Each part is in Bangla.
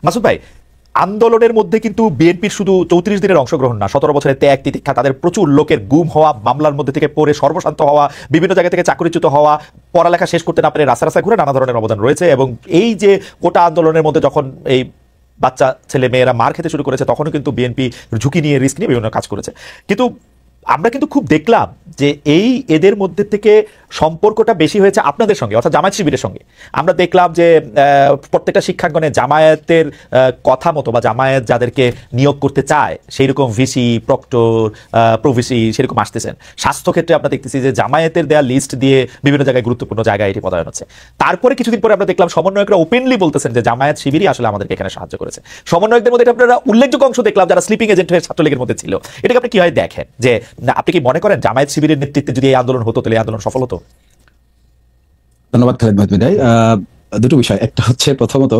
মাসুদ ভাই, আন্দোলনের মধ্যে কিন্তু বিএনপির শুধু 34 দিনের অংশগ্রহণ না, 17 বছরের ত্যাগ তিতিক্ষা, তাদের প্রচুর লোকের গুম হওয়া, মামলার মধ্যে থেকে পড়ে সর্বশান্ত হওয়া, বিভিন্ন জায়গা থেকে চাকরিচ্যুত হওয়া, পড়ালেখা শেষ করতে না পারে রাস্তা রাস্তায় ঘুরে নানা ধরনের অবদান রয়েছে। এবং এই যে কোটা আন্দোলনের মধ্যে যখন এই বাচ্চা ছেলে মেয়েরা মার খেতে শুরু করেছে, তখনও কিন্তু বিএনপি ঝুঁকি নিয়ে, রিস্ক নিয়ে বিভিন্ন কাজ করেছে। কিন্তু আমরা কিন্তু খুব দেখলাম যে এই এদের মধ্যে থেকে সম্পর্কটা বেশি হয়েছে আপনাদের সঙ্গে, অর্থাৎ জামায়াত শিবিরের সঙ্গে। আমরা দেখলাম যে প্রত্যেকটা শিক্ষাঙ্গনে জামায়াতের কথা মতো বা জামায়াত যাদেরকে নিয়োগ করতে চায় সেই রকম ভিসি, প্রক্টর, প্রভিসি সেরকম আসতেছেন। স্বাস্থ্যক্ষেত্রে আমরা দেখতেছি যে জামায়াতের দেয়া লিস্ট দিয়ে বিভিন্ন জায়গায় গুরুত্বপূর্ণ জায়গায় এটি পদায়ন হচ্ছে। তারপরে কিছুদিন পরে আমরা দেখলাম সমন্বয়করা ওপেনলি বলতেছেন যে জামায়াত শিবিরই আসলে আমাদেরকে এখানে সাহায্য করেছে। সমন্বয়কদের মধ্যে আপনারা উল্লেখযোগ্য অংশ দেখলাম যারা স্লিপিং এজেন্ট হয়ে ছাত্রলীগের মধ্যে ছিল। এটাকে আপনি কিভাবে দেখেন? যে না, আপনি কি মনে করেন জামায়াত শিবিরের নেতৃত্বে যদি এই আন্দোলন হতো তাহলে এই আন্দোলন সফল হতো? ধন্যবাদ খালেদ মাহমুদ ভাই। দুটো বিষয়, একটা হচ্ছে প্রথমত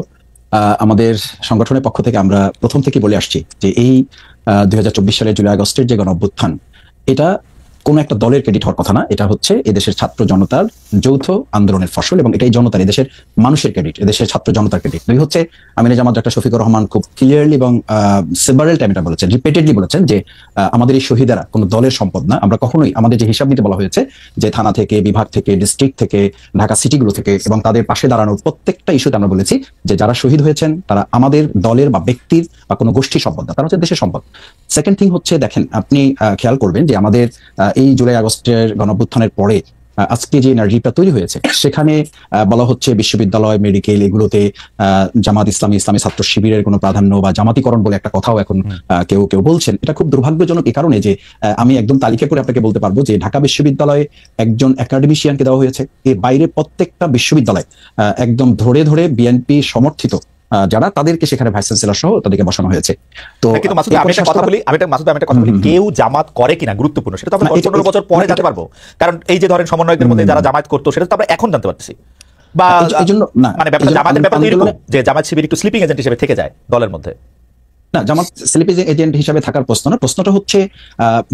আমাদের সংগঠনের পক্ষ থেকে আমরা প্রথম থেকে বলে আসছি যে এই 2024 সালের জুলাই আগস্টের যে গণঅভ্যুত্থান, এটা কোন একটা দলের ক্রেডিট হওয়ার কথা না, এটা হচ্ছে এদেশের ছাত্র জনতার যৌথ আন্দোলনের ফসল এবং এটাই জনতার, এদেশের মানুষের ক্রেডিট, এদেশের ছাত্র জনতার ক্রেডিট। দুই হচ্ছে আমির জামাত ডক্টর শফিকুর রহমান খুব ক্লিয়ারলি এবং সেভারাল টাইম এটা বলেছেন, রিপিটেডলি বলেছেন যে আমাদের এই শহীদেরা কোনো দলের সম্পদ না। আমরা কখনোই আমাদের যে হিসাব নিতে বলা হয়েছে যে থানা থেকে, বিভাগ থেকে, ডিস্ট্রিক্ট থেকে, ঢাকা সিটিগুলো থেকে এবং তাদের পাশে দাঁড়ানোর প্রত্যেকটা ইস্যুতে আমরা বলেছি যে যারা শহীদ হয়েছেন তারা আমাদের দলের বা ব্যক্তির বা কোনো গোষ্ঠীর সম্পদ না, তারা হচ্ছে দেশের সম্পদ। সেকেন্ড থিং হচ্ছে, দেখেন আপনি খেয়াল করবেন যে আমাদের এই জুলাই আগস্টের গণঅভ্যুত্থানের পরে আজকে যে এনার্জিটা তৈরি হয়েছে সেখানে বলা হচ্ছে বিশ্ববিদ্যালয়, মেডিকেল এগুলোতে জামাত ইসলামী, ইসলামী ছাত্র শিবিরের কোনো প্রাধান্য বা জামাতিকরণ বলে একটা কথাও এখন কেউ কেউ বলছেন। এটা খুব দুর্ভাগ্যজনক এই কারণে যে আমি একদম তালিকা করে আপনাকে বলতে পারবো যে ঢাকা বিশ্ববিদ্যালয়ে একজন একাডেমিশিয়ানকে দেওয়া হয়েছে, এর বাইরে প্রত্যেকটা বিশ্ববিদ্যালয় একদম ধরে ধরে বিএনপি সমর্থিত যারা, তাদেরকে সেখানে ভাইস চ্যান্সেলর সহ তাদেরকে বসানো হয়েছে। তো কিন্তু মাসুদ আমি একটা কথা বলি, কেউ জামাত করে কিনা গুরুত্বপূর্ণ, সেটা তো আমরা 15 বছর পরে জানতে পারবো। কারণ এই যে ধরেন সমন্বয়কদের মধ্যে যারা জামায়াত করতো সেটা তো আমরা এখন জানতে পারতেছি। বা এইজন্য না, মানে ব্যাপারটা জামাতের ব্যাপারে এরকম যে জামায়াত শিবির একটু স্লিপিং এজেন্ট হিসেবে থেকে যায় দলের মধ্যে। না, জামাত স্লিপিং এজেন্ট হিসাবে থাকার প্রশ্ন না, প্রশ্নটা হচ্ছে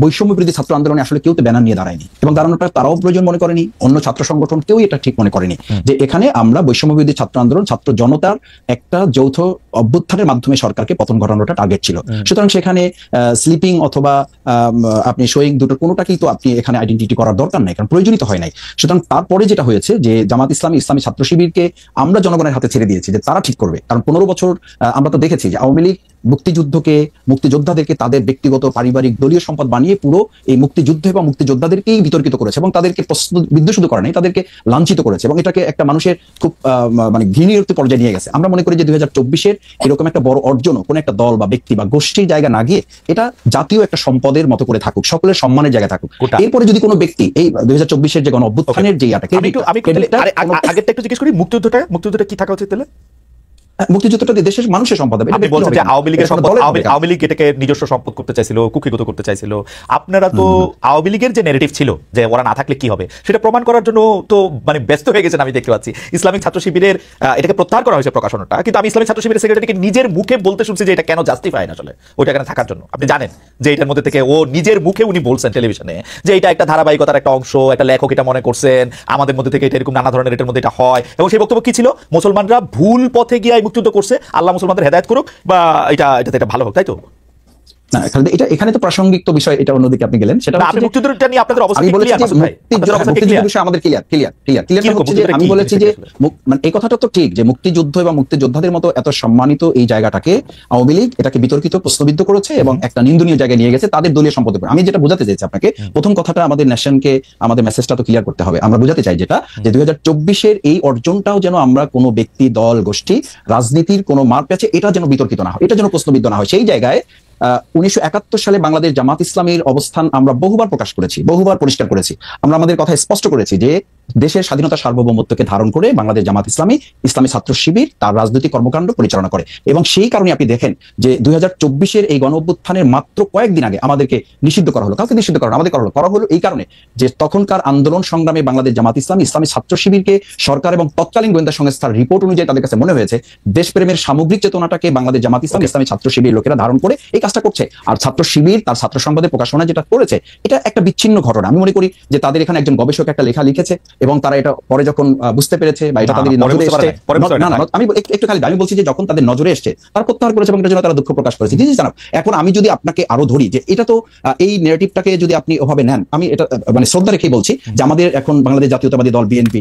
বৈষম্য বিরোধী ছাত্র আন্দোলনে আসলে কেউ তো ব্যানার নিয়ে দাঁড়ায়নি এবং দাঁড়ানোটা তারাও প্রয়োজন মনে করেনি, অন্য ছাত্র সংগঠন কেউ এটা ঠিক মনে করেনি যে এখানে আমরা বৈষম্য বিরোধী ছাত্র আন্দোলন, ছাত্র জনতার একটা যৌথ অভ্যুত্থানের মাধ্যমে সরকারকে পতন ঘটানোটা টার্গেট ছিল। সুতরাং সেখানে স্লিপিং অথবা আপনি শোয়িং দুটোর কোনোটাকেই তো আপনি এখানে আইডেন্টিটি করার দরকার নাই, কারণ প্রয়োজনীয় হয় নাই। সুতরাং তারপরে যেটা হয়েছে যে জামাত ইসলামী, ইসলামী ছাত্র শিবিরকে আমরা জনগণের হাতে ছেড়ে দিয়েছি যে তারা ঠিক করবে। কারণ 15 বছর আমরা তো দেখেছি যে আওয়ামী লীগ মুক্তিযুদ্ধকে, মুক্তিযোদ্ধাদেরকে তাদের ব্যক্তিগত, পারিবারিক, দলীয় সম্পদ বানিয়ে পুরো এই মুক্তিযুদ্ধ এবং মুক্তিযোদ্ধাদেরকেই বিতর্কিত করেছে এবং তাদেরকে প্রশ্নবিদ্ধ শুধু করে নাই, তাদেরকে লাঞ্ছিত করেছে এবং এটাকে একটা মানুষের খুব মানে ঘৃণীয় পর্যায়ে নিয়ে গেছে। আমরা মনে করি যে 2024-এর এরকম একটা বড় অর্জনও কোন একটা দল বা ব্যক্তি বা গোষ্ঠীর জায়গা না গিয়ে এটা জাতীয় একটা সম্পদের মতো করে থাকুক, সকলের সম্মানের জায়গায় থাকুক। এরপরে যদি কোনো ব্যক্তি এই 2024-এর যে গণঅভ্যুত্থানের যে আগেরটা একটু জিজ্ঞেস করি, মুক্তিযুদ্ধটা কি থাকা উচিত তাহলে? মুক্তিযুদ্ধটা দেশের মানুষের সম্পদ। আপনি বলছেন যে আওয়ামী লীগের সম্পদ, আওয়ামী লীগ এটাকে নিজস্ব সম্পদ করতে চাইছিল, কুক্ষিগত করতে চাইছিল। আপনারা তো আওয়ামী লীগের যে ন্যারেটিভ ছিল যে ওরা না থাকলে কি হবে সেটা প্রমাণ করার জন্য তো মানে ব্যস্ত হয়ে গেছেন আমি দেখতে পাচ্ছি। ইসলামিক ছাত্র শিবিরের এটাকে প্রত্যাহার করা হয়েছে প্রকাশনাটা, কিন্তু আমি ইসলামিক ছাত্র শিবিরের সেক্রেটারিকে নিজের মুখে বলতে শুনছি যে এটা কেন জাস্টিফাই না আসলে ওইটা এখানে থাকার জন্য। আপনি জানেন যে এটার মধ্যে থেকে ও নিজের মুখে উনি বলছেন টেলিভিশনে যে এটা একটা ধারাবাহিকতার একটা অংশ, একটা লেখক এটা মনে করছেন, আমাদের মধ্যে থেকে এটা এরকম নানা ধরনের এটার মধ্যে এটা হয়। এবং সেই বক্তব্য কি ছিল? মুসলমানরা ভুল পথে গিয়ে মুক্তিযুদ্ধ করছে, আল্লাহ মুসলমানদের হেদায়েত করুক বা এটা ভালো হোক, তাই তো? না, এটা এখানে তো প্রাসঙ্গিক তো বিষয়, এটা অন্যদিকে আপনি গেলেন। সেটা আপনি মুক্তিযুদ্ধটা নিয়ে আপনাদের অবস্থা কি ক্লিয়ার? মুক্তিযুদ্ধের বিষয়ে আমাদের ক্লিয়ার হচ্ছে যে আমি বলেছি যে মানে এই কথাটা তো ঠিক যে মুক্তিযুদ্ধ এবং মুক্তিযোদ্ধাদের মতো এত সম্মানিত এই জায়গাটাকে আওয়ামী লীগ এটাকে বিতর্কিত, প্রশ্নবিদ্ধ করেছে এবং একটা নিন্দনীয় জায়গায় নিয়ে গেছে তাদের দলীয় সম্পদের উপর। আমি যেটা বোঝাতে চাইছি আপনাকে, প্রথম কথাটা আমাদের নেশনকে, আমাদের মেসেজটা তো ক্লিয়ার করতে হবে। আমরা বোঝাতে চাই যেটা যে 2024-এর এই অর্জনটাও যেন আমরা কোনো ব্যক্তি, দল, গোষ্ঠী, রাজনীতির কোনো মার প্যাচে এটা যেন বিতর্কিত না হয়, এটা যেন প্রশ্নবিদ্ধ না হয়। সেই জায়গায় 1971 সালে বাংলাদেশ জামাত ইসলামীর অবস্থান আমরা বহুবার প্রকাশ করেছি, বহুবার পরিষ্কার করেছি। আমরা আমাদের কথা স্পষ্ট করেছি যে দেশের স্বাধীনতা সার্বভৌমত্বকে ধারণ করে বাংলাদেশ জামাত ইসলামী, ইসলামী ছাত্র শিবির তার রাজনৈতিক কর্মকাণ্ড পরিচালনা করে এবং সেই কারণে আপনি দেখেন যে 2024-এর এই গণঅভ্যুত্থানের মাত্র কয়েকদিন আগে আমাদেরকে নিষিদ্ধ করা হলো। কাউকে নিষিদ্ধ করা আমাদের করা হলো এই কারণে যে তখনকার আন্দোলন সংগ্রামে বাংলাদেশ জামাত ইসলামী, ইসলামী ছাত্র শিবিরকে সরকার এবং তৎকালীন গোয়েন্দা সংস্থার রিপোর্ট অনুযায়ী তাদের কাছে মনে হয়েছে দেশপ্রেমের সামগ্রিক চেতনাটাকে বাংলাদেশ জামাত ইসলামী, ইসলামী ছাত্র শিবির লোকেরা ধারণ করে এই কাজটা করছে। আর ছাত্র শিবির তার ছাত্র সংবাদে প্রকাশনা যেটা করেছে এটা একটা বিচ্ছিন্ন ঘটনা। আমি মনে করি যে তাদের এখানে একজন গবেষক একটা লেখা লিখেছে, এবং তারা এটা পরে যখন বুঝতে পেরেছে বা এটা না, তাদের পরে নজরে বুঝতে পারে এসছে, নাই, পরে বুঝতে পারে না না নাই। আমি একটু খালি আমি বলছি যে যখন তাদের নজরে এসছে তারা প্রত্যাহার করেছে এবং এটার জন্য তারা দুঃখ প্রকাশ করেছে। দিস ইজ জানাব। এখন আমি যদি আপনাকে আরো ধরি যে এটা তো এই নেগেটিভটাকে যদি আপনি ওভাবে নেন, আমি এটা মানে শ্রদ্ধা রেখেই বলছি যে আমাদের এখন বাংলাদেশ জাতীয়তাবাদী দল বিএনপি,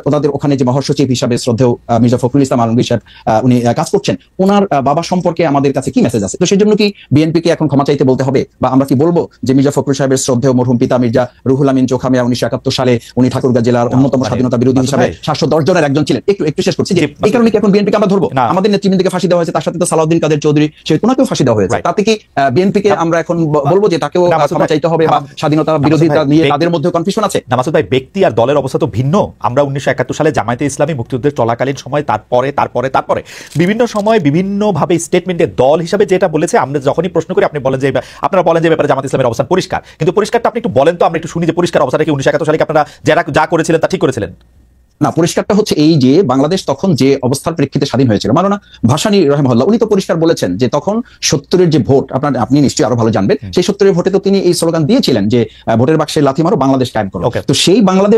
ওনাদের ওখানে যে মহাসচিব হিসাবে শ্রদ্ধেয় মির্জা ফখরুল ইসলাম আলমগীর সাহেব উনি কাজ করছেন, ওনার বাবা সম্পর্কে আমাদের কাছে কি মেসেজ আছে? তো সেই জন্য কি বিএনপি কে এখন ক্ষমা চাইতে বলতে হবে, বা আমরা কি বলবো যে মির্জা ফখরুল সাহেবের শ্রদ্ধেয় মরহুম পিতা মির্জা রুহুল আমিন চোখা মিয়া 1971 সালে উনি ঠাকুরগাঁও জেলার অন্যতম মানে স্বাধীনতা বিরোধী মাসুদ হিসাবে ভাই, 710 জনের একজন ছিলেন। একটু শেষ করছি যে জি, এই কারণে কি এখন বিএনপি কে আমরা ধরবো? না। আমাদের নেতৃবৃন্দকে ফাঁসি দেওয়া হয়েছে, তার সাথে তো সালাউদ্দিন কাদের চৌধুরী সে ওনাকেও ফাঁসি দেওয়া হয়েছে। Right. তাতে কি বিএনপি কে আমরা এখন বলবো যে তাকেও না, মাসুদ ক্ষমা ভাই, চাইতে হবে, বা স্বাধীনতা বিরোধিতা ভাই, নিয়ে ব্যক্তি- তাদের মধ্যে কনফিউশন আছে? না মাসুদ ভাই, ব্যক্তি আর দলের অবস্থা তো ভিন্ন। আমরা 1971 সালে জামায়াতে ইসলামী মুক্তিযুদ্ধের চলাকালীন সময় তারপরে বিভিন্ন সময় বিভিন্নভাবে স্টেটমেন্টে দল হিসাবে যেটা বলেছে, আমরা যখনই প্রশ্ন করি আপনি বলেন যে আপনারা বলেন যে ব্যাপারে জামাত ইসলামের অবস্থান পরিষ্কার, কিন্তু পরিষ্কারটা আপনি একটু বলেন তো, আমরা একটু শুনি যে পরিষ্কার অবস্থাটা কি 1971 সালে কি আপনারা যা করেছিলেন তা ঠিক করেছিলেন? না, পরিষ্কারটা হচ্ছে এই যে বাংলাদেশ তখন যে অবস্থার প্রেক্ষিতে স্বাধীন হয়েছিল, মাওলানা ভাসানী রহিমাহুল্লাহ উনি তো পরিষ্কার বলেছেন যে তখন 70-এর যে ভোট, আপনি নিশ্চয়ই আরো ভালো জানবেন, সেই 70-এর ভোটে তো তিনি এই স্লোগান দিয়েছিলেন যে ভোটের বাক্সে লাথি মারো, বাংলাদেশ কায়েম করো। Okay. তো সেই বাংলাদেশ